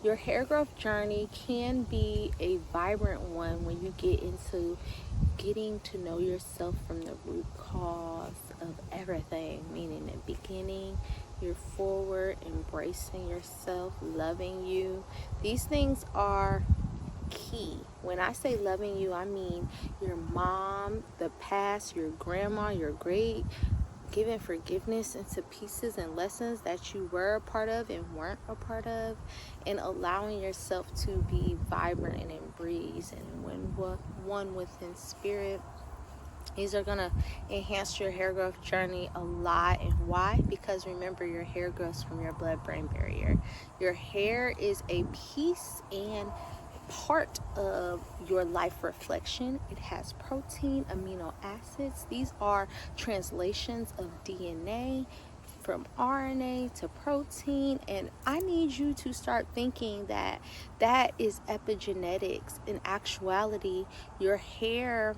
Your hair growth journey can be a vibrant one when you get into getting to know yourself from the root cause of everything, meaning the beginning, you're forward, embracing yourself, loving you. These things are key. When I say loving you, I mean your mom, the past, your grandma, your great, giving forgiveness into pieces and lessons that you were a part of and weren't a part of, and allowing yourself to be vibrant and in breeze and one within spirit. These are going to enhance your hair growth journey a lot. And why? Because remember, your hair grows from your blood-brain barrier. Your hair is a piece and part of your life reflection. It has protein, amino acids. These are translations of DNA from RNA to protein, and I need you to start thinking that that is epigenetics. In actuality, your hair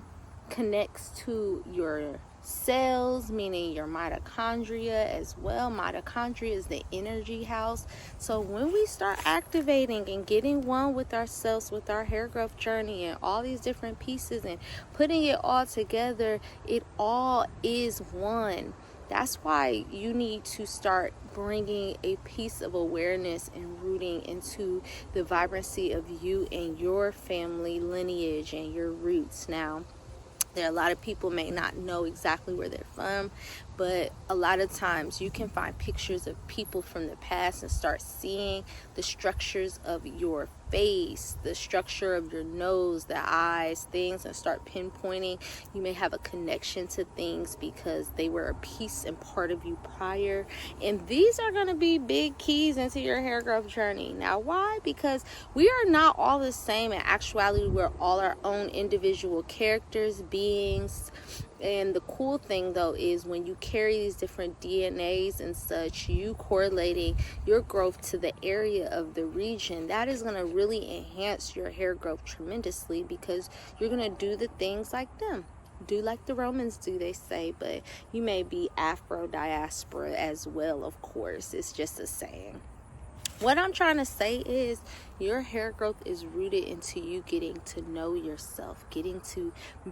connects to your cells, meaning your mitochondria as well. Mitochondria is the energy house. So when we start activating and getting one with ourselves, with our hair growth journey and all these different pieces and putting it all together, it all is one. That's why you need to start bringing a piece of awareness and rooting into the vibrancy of you and your family lineage and your roots. Now, there are a lot of people may not know exactly where they're from, but a lot of times you can find pictures of people from the past and start seeing the structures of your face, the structure of your nose, the eyes, things, and start pinpointing. You may have a connection to things because they were a piece and part of you prior. And these are going to be big keys into your hair growth journey. Now, why? Because we are not all the same. In actuality, we're all our own individual characters, beings. And the cool thing though is when you carry these different DNAs and such, you correlating your growth to the area of the region, that is going to really enhance your hair growth tremendously, because you're going to do the things like them. Do like the Romans do, they say, but you may be Afro diaspora as well, of course. It's just a saying. What I'm trying to say is your hair growth is rooted into you getting to know yourself, getting to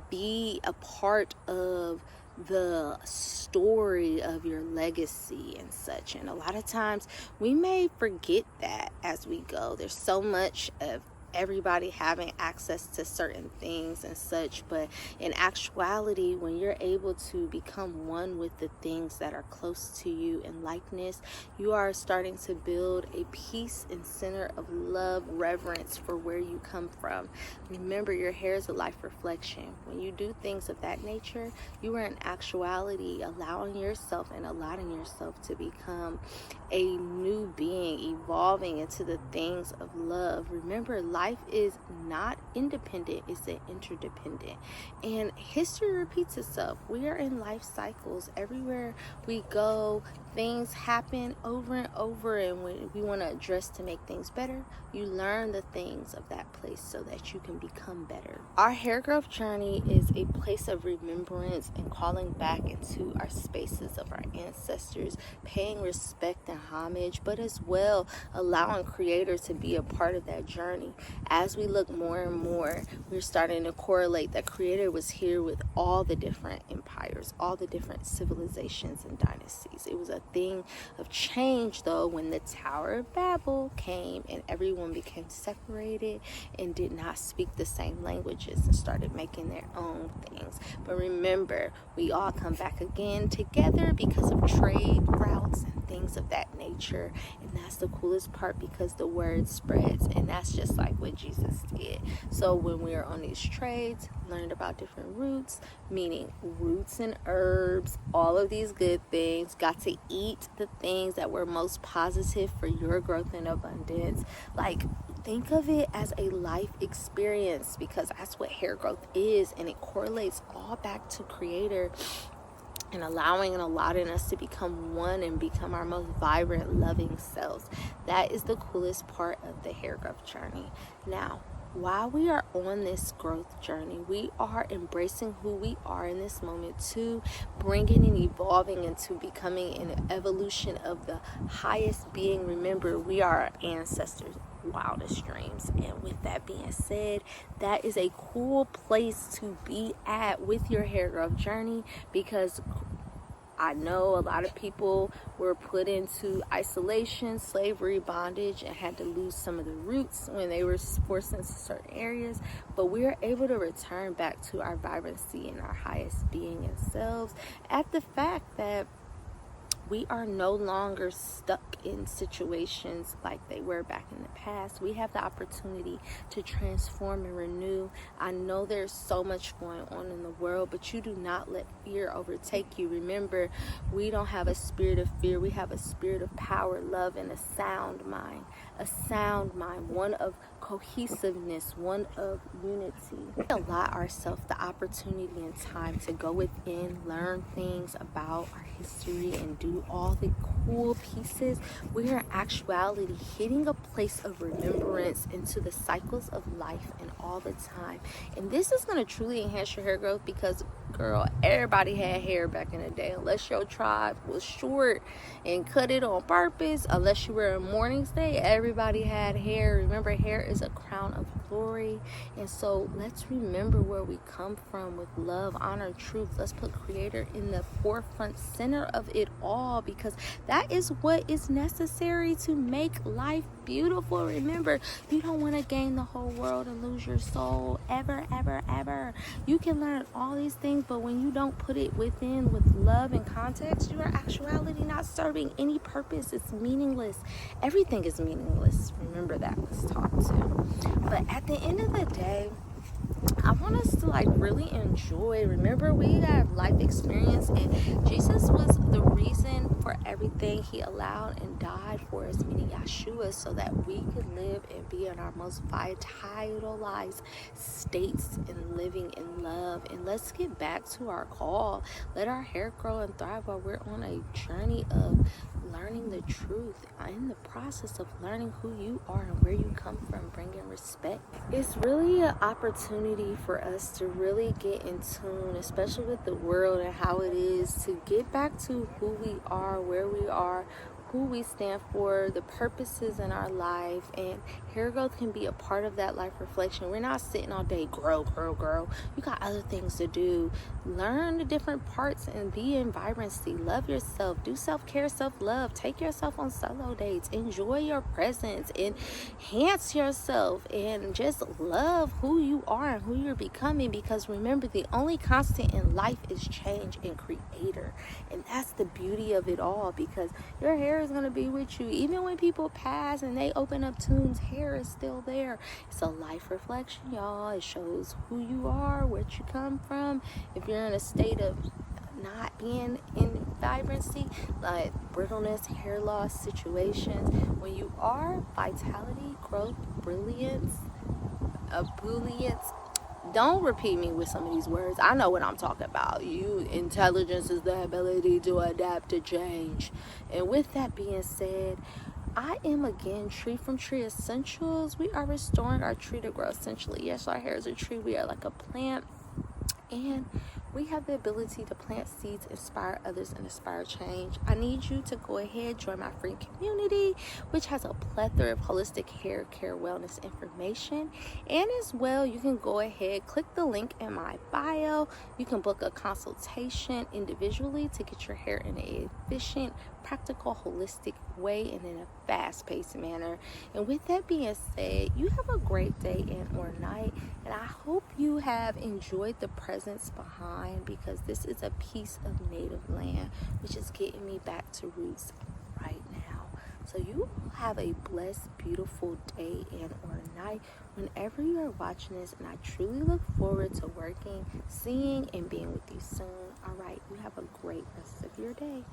be a part of the story of your legacy and such. And a lot of times we may forget that as we go. There's so much of everybody having access to certain things and such, but in actuality, when you're able to become one with the things that are close to you in likeness, you are starting to build a peace and center of love, reverence for where you come from. Remember, your hair is a life reflection. When you do things of that nature, you are in actuality allowing yourself and allowing yourself to become a new being, evolving into the things of love. Remember, life is not independent, it's an interdependent. And history repeats itself. We are in life cycles. Everywhere we go, things happen over and over, and when we want to address to make things better, you learn the things of that place so that you can become better. Our hair growth journey is a place of remembrance and calling back into our spaces of our ancestors, paying respect and homage, but as well allowing Creator to be a part of that journey. As we look more and more, we're starting to correlate that Creator was here with all the different empires, all the different civilizations and dynasties. It was a thing of change though when the Tower of Babel came and everyone became separated and did not speak the same languages and started making their own things. But remember, we all come back again together because of trade routes and things of that nature. And that's the coolest part, because the word spreads, and that's just like what Jesus did. So when we are on these trades, learned about different roots, meaning roots and herbs, all of these good things, got to eat the things that were most positive for your growth and abundance. Like, think of it as a life experience, because that's what hair growth is, and it correlates all back to Creator and allowing and allowing us to become one and become our most vibrant, loving selves. That is the coolest part of the hair growth journey. Now, while we are on this growth journey, we are embracing who we are in this moment too, bringing and evolving into becoming an evolution of the highest being. Remember, we are our ancestors. wildest dreams. And with that being said, that is a cool place to be at with your hair growth journey, because I know a lot of people were put into isolation, slavery, bondage, and had to lose some of the roots when they were forced into certain areas. But we are able to return back to our vibrancy and our highest being and selves at the fact that we are no longer stuck in situations like they were back in the past. We have the opportunity to transform and renew. I know there's so much going on in the world, but you do not let fear overtake you. Remember, we don't have a spirit of fear. We have a spirit of power, love, and a sound mind. A sound mind, one of cohesiveness, one of unity. We allow ourselves the opportunity and time to go within, learn things about our history, and do all the cool pieces. We are in actuality hitting a place of remembrance into the cycles of life and all the time. And this is going to truly enhance your hair growth, because girl, everybody had hair back in the day, unless your tribe was short and cut it on purpose. Unless you were a morning stay, everybody had hair. Remember, hair is a crown of glory. And so let's remember where we come from with love, honor, truth. Let's put creator in the forefront, center of it all, because that is what is necessary to make life beautiful. Remember, you don't want to gain the whole world and lose your soul ever, ever, ever. You can learn all these things, but when you don't put it within with love and context, you are actuality not serving any purpose. It's meaningless. Everything is meaningless. Remember, that was taught too. But at the end of the day, I want us to really enjoy. Remember, we have life experience, and Jesus was the reason for everything. He allowed and died for us, meaning Yeshua, so that we could live and be in our most vitalized states and living in love. And let's get back to our call. Let our hair grow and thrive while we're on a journey of learning the truth, in the process of learning who you are and where you come from, bringing respect. It's really an opportunity for us to really get in tune, especially with the world and how it is, to get back to who we are, where we are, who we stand for, the purposes in our life. And hair growth can be a part of that life reflection. We're not sitting all day, grow. You got other things to do. Learn the different parts and be in vibrancy. Love yourself. Do self-care, self-love. Take yourself on solo dates. Enjoy your presence. Enhance yourself. And just love who you are and who you're becoming. Because remember, the only constant in life is change and creator. And that's the beauty of it all, because your hair is going to be with you. Even when people pass and they open up tombs, hair is still there. It's a life reflection, y'all. It shows who you are, where you come from. If you're in a state of not being in vibrancy, like brittleness, hair loss situations, when you are vitality, growth, brilliance, ebullience. Don't repeat me with some of these words. I know what I'm talking about. Intelligence is the ability to adapt to change. And with that being said, I am again Tree from Tree Essentials. We are restoring our tree to grow essentially. Yes, our hair is a tree. We are like a plant. And we have the ability to plant seeds, inspire others, and inspire change. I need you to go ahead, join my free community, which has a plethora of holistic hair care wellness information. And as well, you can go ahead, click the link in my bio. You can book a consultation individually to get your hair in an efficient, practical, holistic way and in a fast-paced manner. And with that being said, you have a great day and or night, and I hope you have enjoyed the presence behind, because this is a piece of native land which is getting me back to roots right now. So you have a blessed, beautiful day and or night whenever you are watching this, and I truly look forward to working, seeing, and being with you soon. All right, you have a great rest of your day.